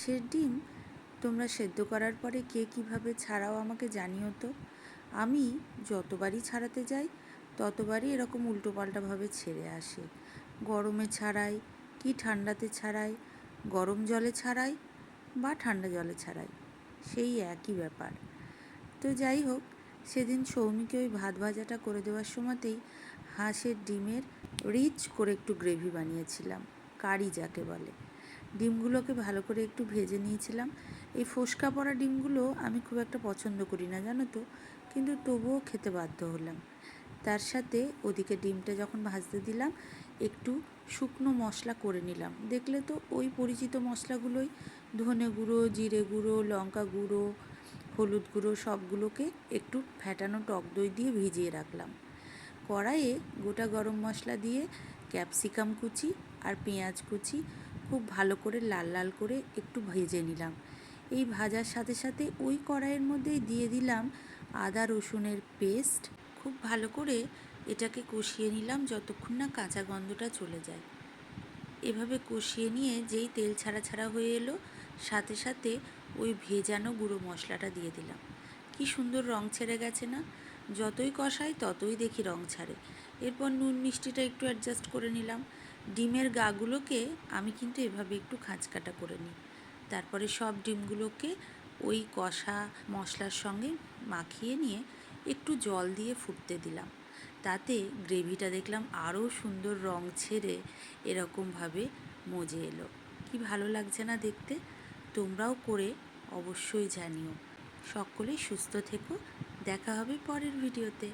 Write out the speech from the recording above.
হাঁসের ডিম তোমরা সেদ্ধ করার পরে কে কীভাবে ছাড়াও আমাকে জানিও তো। আমি যতবারই ছাড়াতে যাই ততবারই এরকম উল্টোপাল্টাভাবে ছেড়ে আসে। গরমে ছাড়াই কি ঠান্ডাতে ছাড়াই, গরম জলে ছাড়াই বা ঠান্ডা জলে ছাড়াই, সেই একই ব্যাপার। তো যাই হোক, সেদিন সৌমিকে ওই ভাত ভাজাটা করে দেওয়ার সময়তেই হাঁসের ডিমের রিচ করে একটু গ্রেভি বানিয়েছিলাম, কারি যাকে বলে। ডিমগুলোকে ভালো করে একটু ভেজে নিয়েছিলাম। এই ফোস্কা পড়া ডিমগুলো আমি খুব একটা পছন্দ করি না, জানো তো, কিন্তু তবুও খেতে বাধ্য হলাম। তার সাথে ওদিকে ডিমটা যখন ভাজতে দিলাম একটু শুকনো মশলা করে নিলাম। দেখলে তো ওই পরিচিত মশলাগুলোই, ধনে গুঁড়ো, জিরে গুঁড়ো, লঙ্কা গুঁড়ো, হলুদ গুঁড়ো, সবগুলোকে একটু ফ্যাটানো টক দই দিয়ে ভিজিয়ে রাখলাম। কড়াইয়ে গোটা গরম মশলা দিয়ে ক্যাপসিকাম কুচি আর পেঁয়াজ কুচি খুব ভালো করে লাল লাল করে একটু ভেজে নিলাম। এই ভাজার সাথে সাথে ওই কড়াইয়ের মধ্যেই দিয়ে দিলাম আদা রসুনের পেস্ট। খুব ভালো করে এটাকে কষিয়ে নিলাম যতক্ষণ না কাঁচা গন্ধটা চলে যায়। এভাবে কষিয়ে নিয়ে যেই তেল ছাড়া ছাড়া হয়ে এলো, সাথে সাথে ওই ভেজানো গুঁড়ো মশলাটা দিয়ে দিলাম। কি সুন্দর রং ছেড়ে গেছে না? যতই কষাই ততই দেখি রং ছাড়ে। এরপর নুন মিষ্টিটা একটু অ্যাডজাস্ট করে নিলাম। ডিমের গাগুলোকে আমি কিন্তু এভাবে একটু খাঁচকাটা করে নিই। তারপরে সব ডিমগুলোকে ওই কষা মশলার সঙ্গে মাখিয়ে নিয়ে একটু জল দিয়ে ফুটতে দিলাম। তাতে গ্রেভিটা দেখলাম আরও সুন্দর রং ছেড়ে এরকমভাবে মজে এলো। কি ভালো লাগছে না দেখতে? তোমরাও করে অবশ্যই জানিও। সকলেই সুস্থ থেকো। দেখা হবে পরের ভিডিওতে।